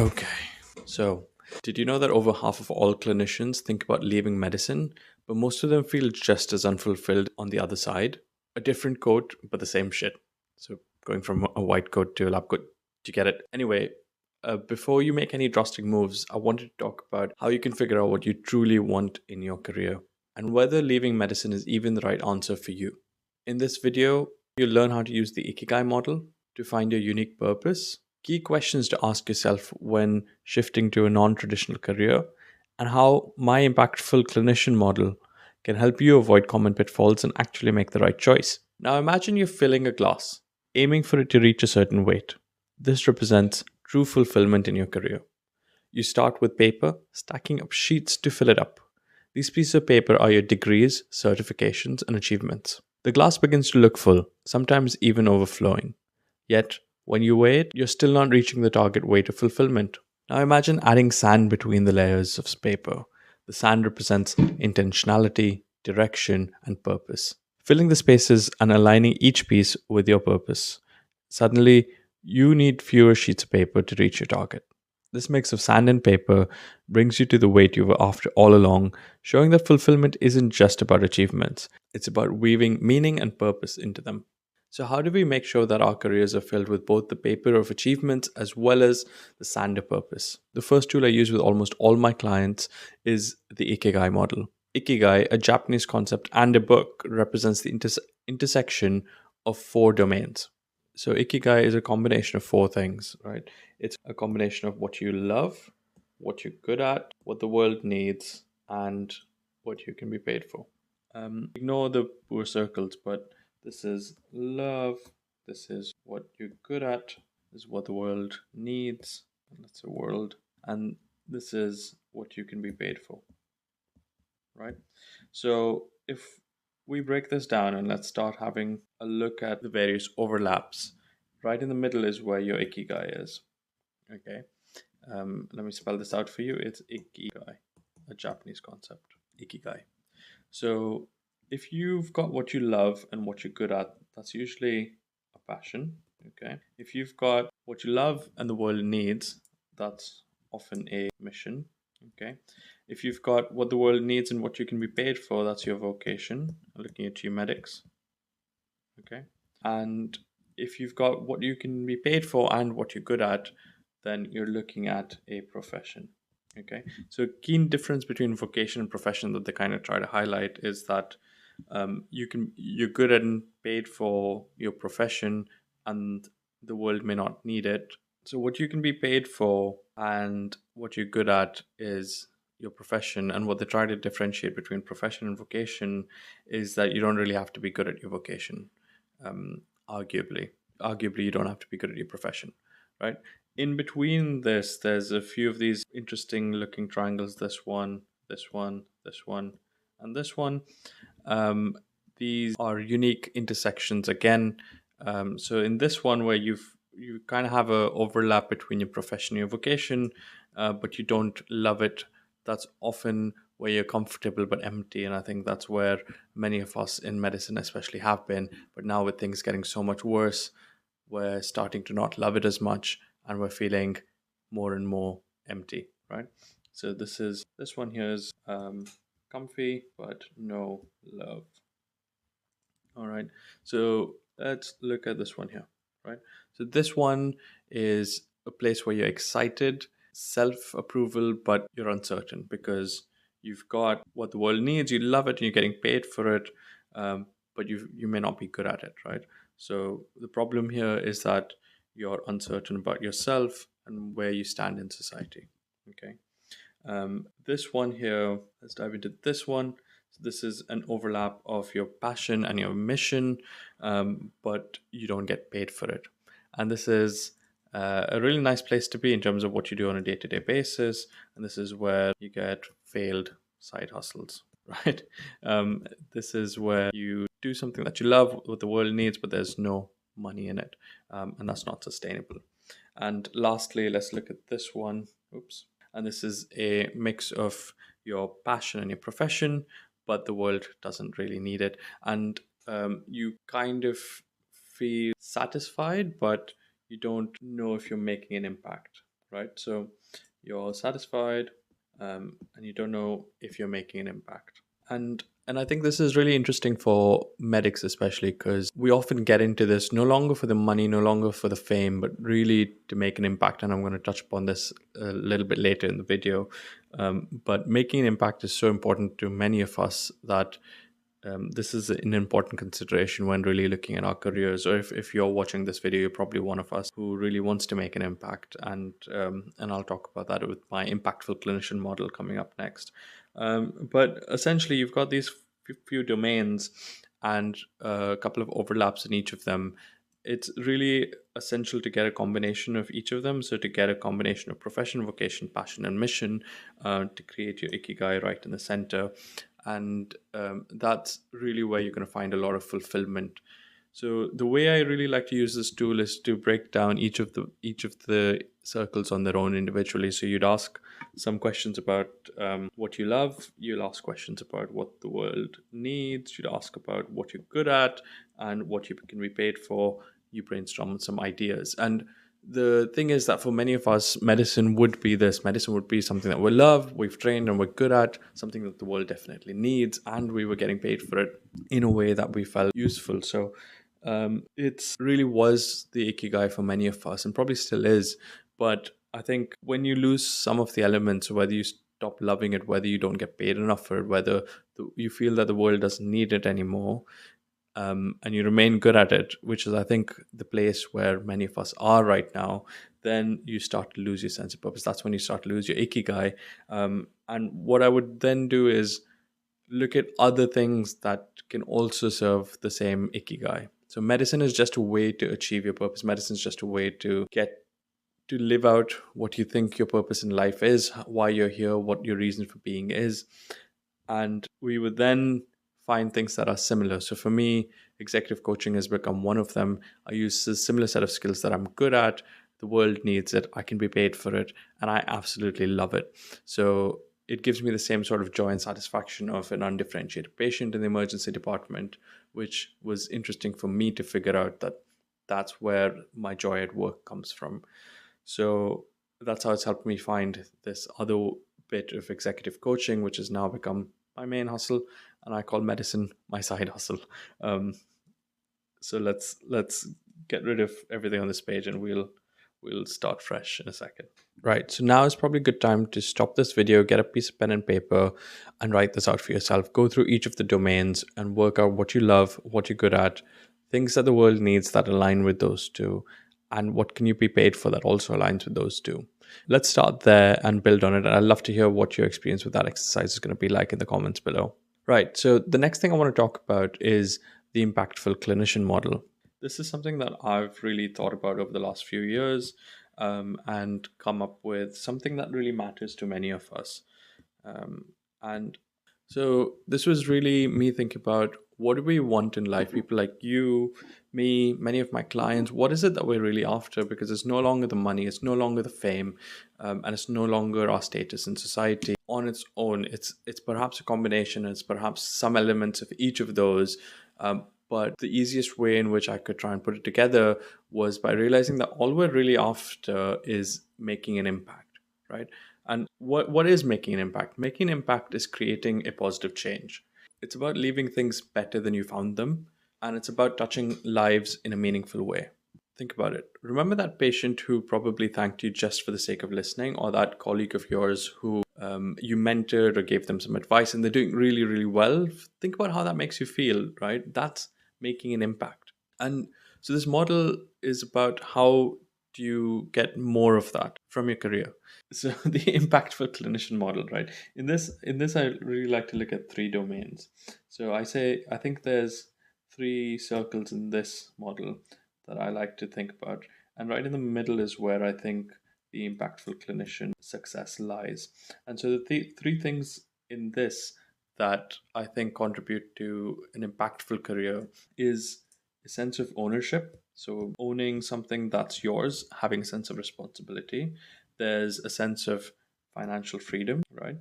Okay, so did you know that over half of all clinicians think about leaving medicine, but most of them feel just as unfulfilled on the other side? A different coat, but the same shit. So going from a white coat to a lab coat, do you get it? Anyway, before you make any drastic moves, I wanted to talk about how you can figure out what you truly want in your career and whether leaving medicine is even the right answer for you. In this video, you'll learn how to use the Ikigai model to find your unique purpose, key questions to ask yourself when shifting to a non traditional career, and how my impactful clinician model can help you avoid common pitfalls and actually make the right choice. Now, imagine you're filling a glass, aiming for it to reach a certain weight. This represents true fulfillment in your career. You start with paper, stacking up sheets to fill it up. These pieces of paper are your degrees, certifications, and achievements. The glass begins to look full, sometimes even overflowing. Yet, when you weigh it, you're still not reaching the target weight of fulfillment. Now imagine adding sand between the layers of paper. The sand represents intentionality, direction, and purpose. Filling the spaces and aligning each piece with your purpose. Suddenly, you need fewer sheets of paper to reach your target. This mix of sand and paper brings you to the weight you were after all along, showing that fulfillment isn't just about achievements, it's about weaving meaning and purpose into them. So, how do we make sure that our careers are filled with both the paper of achievements as well as the sand of purpose? The first tool I use with almost all my clients is the Ikigai model. Ikigai, a Japanese concept and a book, represents the intersection of four domains. So, Ikigai is a combination of four things, right? It's a combination of what you love, what you're good at, what the world needs, and what you can be paid for. Ignore the poor circles, but this is love. This is what you're good at. This is what the world needs. And that's a world. And this is what you can be paid for, right? So if we break this down and let's start having a look at the various overlaps, right in the middle is where your ikigai is. Okay. Let me spell this out for you. It's ikigai, a Japanese concept. Ikigai. So if you've got what you love and what you're good at, that's usually a passion. Okay. If you've got what you love and the world needs, that's often a mission. Okay. If you've got what the world needs and what you can be paid for, that's your vocation. Looking at you medics. Okay. And if you've got what you can be paid for and what you're good at, then you're looking at a profession. Okay. So key difference between vocation and profession that they kind of try to highlight is that you're good and paid for your profession and the world may not need it. So what you can be paid for and what you're good at is your profession, and what they try to differentiate between profession and vocation is that you don't really have to be good at your vocation. Um, arguably arguably you don't have to be good at your profession, right? In between this, there's a few of these interesting looking triangles. This one, this one, this one, and this one. um, these are unique intersections again. So in this one where you kind of have a overlap between your profession and your vocation, but you don't love it, that's often where you're comfortable but empty. And I think that's where many of us in medicine especially have been. But now with things getting so much worse, we're starting to not love it as much and we're feeling more and more empty, right? So this one here is comfy but no love. All right. So let's look at this one here, right? So this one is a place where you're excited, self approval, but you're uncertain because you've got what the world needs, you love it, and you're getting paid for it, but you may not be good at it, right? So the problem here is that you're uncertain about yourself and where you stand in society. Okay. This one here, let's dive into this one. So this is an overlap of your passion and your mission, but you don't get paid for it. And this is a really nice place to be in terms of what you do on a day to day basis. And this is where you get failed side hustles, right? This is where you do something that you love, what the world needs, but there's no money in it. And that's not sustainable. And lastly, let's look at this one. Oops. And this is a mix of your passion and your profession, but the world doesn't really need it. And you kind of feel satisfied, but you don't know if you're making an impact, right? So you're satisfied, and you don't know if you're making an impact. And I think this is really interesting for medics, especially because we often get into this no longer for the money, no longer for the fame, but really to make an impact. And I'm going to touch upon this a little bit later in the video. But making an impact is so important to many of us that this is an important consideration when really looking at our careers. Or if you're watching this video, you're probably one of us who really wants to make an impact. And I'll talk about that with my impactful clinician model coming up next. But essentially, you've got these few domains and a couple of overlaps in each of them. It's really essential to get a combination of each of them. So to get a combination of profession, vocation, passion, and mission, to create your ikigai right in the center. And that's really where you're going to find a lot of fulfillment. So the way I really like to use this tool is to break down each of the circles on their own individually. So you'd ask some questions about what you love. You'll ask questions about what the world needs. You'd ask about what you're good at and what you can be paid for. You brainstorm some ideas. And the thing is that for many of us, medicine would be this. Medicine would be something that we love, we've trained and we're good at, something that the world definitely needs, and we were getting paid for it in a way that we felt useful. So it really was the ikigai for many of us and probably still is. But I think when you lose some of the elements, whether you stop loving it, whether you don't get paid enough for it, whether you feel that the world doesn't need it anymore, and you remain good at it, which is, I think, the place where many of us are right now, then you start to lose your sense of purpose. That's when you start to lose your ikigai. And what I would then do is look at other things that can also serve the same ikigai. So medicine is just a way to achieve your purpose. Medicine is just a way to get to live out what you think your purpose in life is, why you're here, what your reason for being is. And we would then find things that are similar. So for me, executive coaching has become one of them. I use a similar set of skills that I'm good at. The world needs it. I can be paid for it. And I absolutely love it. So it gives me the same sort of joy and satisfaction of an undifferentiated patient in the emergency department, which was interesting for me to figure out that that's where my joy at work comes from. So that's how it's helped me find this other bit of executive coaching, which has now become my main hustle, and I call medicine my side hustle. So let's get rid of everything on this page, and we'll start fresh in a second. Right. So now is probably a good time to stop this video, get a piece of pen and paper, and write this out for yourself. Go through each of the domains and work out what you love, what you're good at, things that the world needs that align with those two, and what can you be paid for that also aligns with those two. Let's start there and build on it. And I'd love to hear what your experience with that exercise is going to be like in the comments below. Right. So the next thing I want to talk about is the impactful clinician model. This is something that I've really thought about over the last few years, and come up with something that really matters to many of us. And so this was really me thinking about, what do we want in life? People like you, me, many of my clients, what is it that we're really after? Because it's no longer the money, it's no longer the fame, and it's no longer our status in society on its own. It's perhaps a combination, it's perhaps some elements of each of those. But the easiest way in which I could try and put it together was by realizing that all we're really after is making an impact, right? And what is making an impact? Making an impact is creating a positive change. It's about leaving things better than you found them, and it's about touching lives in a meaningful way. Think about it. Remember that patient who probably thanked you just for the sake of listening, or that colleague of yours who you mentored or gave them some advice and they're doing really, really well. Think about how that makes you feel, right? That's making an impact. And so this model is about how do you get more of that from your career. So the impactful clinician model, right? In this, I really like to look at three domains. So I think there's three circles in this model that I like to think about. And right in the middle is where I think the impactful clinician success lies. And so the three things in this that I think contribute to an impactful career is a sense of ownership. So owning something that's yours, having a sense of responsibility. There's a sense of financial freedom, right?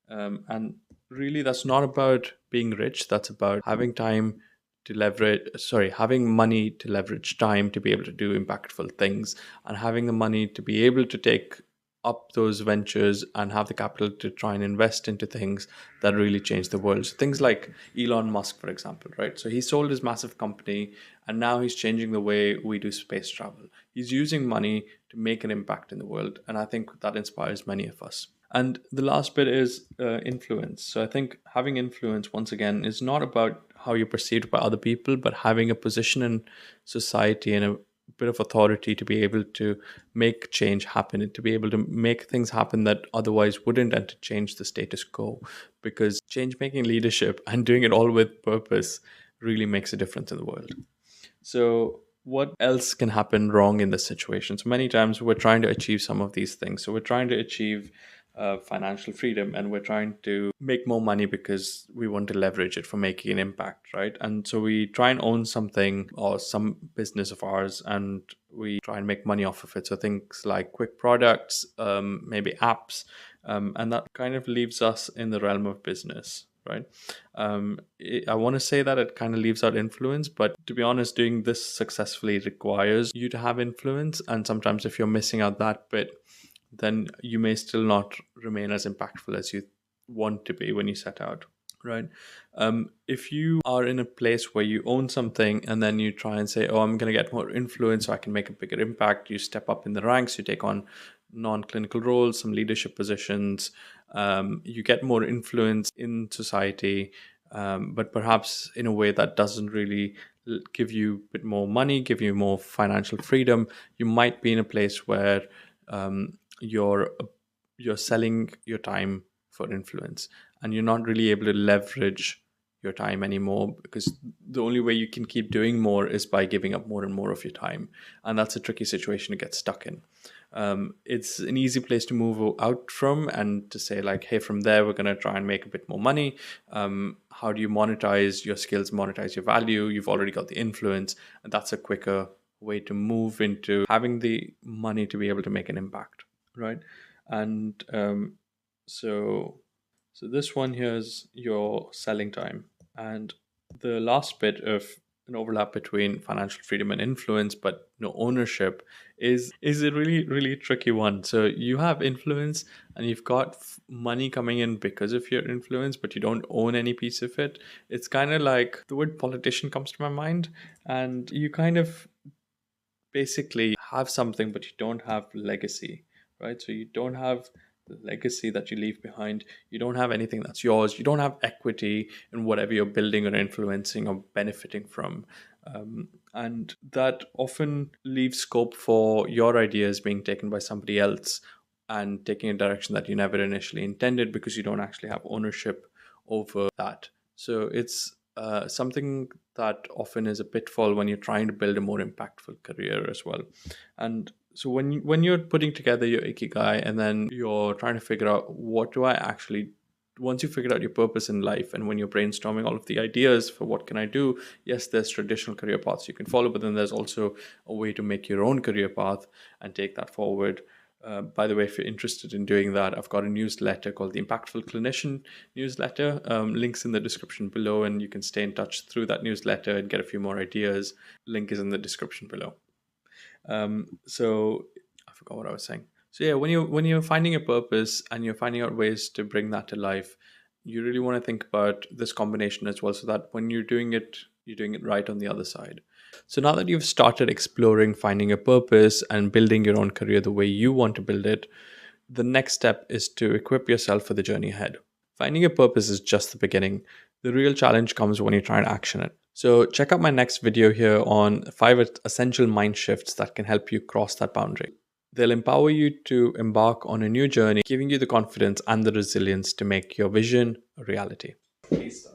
And really, that's not about being rich. That's about having time to having money to leverage time to be able to do impactful things, and having the money to be able to take up those ventures and have the capital to try and invest into things that really change the world. So things like Elon Musk, for example, right? So he sold his massive company and now he's changing the way we do space travel. He's using money to make an impact in the world. And I think that inspires many of us. And the last bit is influence. So I think having influence, once again, is not about how you're perceived by other people, but having a position in society and a bit of authority to be able to make change happen and to be able to make things happen that otherwise wouldn't, and to change the status quo. Because change making leadership and doing it all with purpose really makes a difference in the world. So, what else can happen wrong in this situation? So, many times we're trying to achieve some of these things. So, we're trying to achieve financial freedom and we're trying to make more money because we want to leverage it for making an impact, right? And so, we try and own something or some business of ours and we try and make money off of it. So, things like quick products, maybe apps, and that kind of leaves us in the realm of business, right? I want to say that it kind of leaves out influence, but to be honest, doing this successfully requires you to have influence. And sometimes, if you're missing out that bit, then you may still not remain as impactful as you want to be when you set out, right? If you are in a place where you own something and then you try and say, oh, I'm going to get more influence so I can make a bigger impact, you step up in the ranks, you take on non-clinical roles, some leadership positions, you get more influence in society, but perhaps in a way that doesn't really give you a bit more money, give you more financial freedom. You might be in a place where you're selling your time for influence, and you're not really able to leverage your time anymore, because the only way you can keep doing more is by giving up more and more of your time, and that's a tricky situation to get stuck in. It's an easy place to move out from and to say like, hey, from there we're going to try and make a bit more money. How do you monetize your skills, monetize your value? You've already got the influence, and that's a quicker way to move into having the money to be able to make an impact, right? And so this one here is your selling time. And the last bit of an overlap between financial freedom and influence, but no ownership, is a really, really tricky one. So you have influence and you've got money coming in because of your influence, but you don't own any piece of it. It's kind of like the word politician comes to my mind, and you kind of basically have something, but you don't have legacy, right? So you don't have the legacy that you leave behind. You don't have anything that's yours. You don't have equity in whatever you're building or influencing or benefiting from. And that often leaves scope for your ideas being taken by somebody else and taking a direction that you never initially intended, because you don't actually have ownership over that. So it's something that often is a pitfall when you're trying to build a more impactful career as well. And so when you're putting together your ikigai and then you're trying to figure out what do I actually, once you figured out your purpose in life and when you're brainstorming all of the ideas for what can I do, yes, there's traditional career paths you can follow, but then there's also a way to make your own career path and take that forward. By the way, if you're interested in doing that, I've got a newsletter called the Impactful Clinician newsletter. Links in the description below, and you can stay in touch through that newsletter and get a few more ideas. Link is in the description below. So I forgot what I was saying. So yeah, when you're finding a purpose and you're finding out ways to bring that to life, you really want to think about this combination as well, so that when you're doing it right on the other side. So now that you've started exploring finding a purpose and building your own career the way you want to build it, the next step is to equip yourself for the journey ahead. Finding a purpose is just the beginning. The real challenge comes when you try and action it. So check out my next video here on 5 essential mind shifts that can help you cross that boundary. They'll empower you to embark on a new journey, giving you the confidence and the resilience to make your vision a reality. Peace.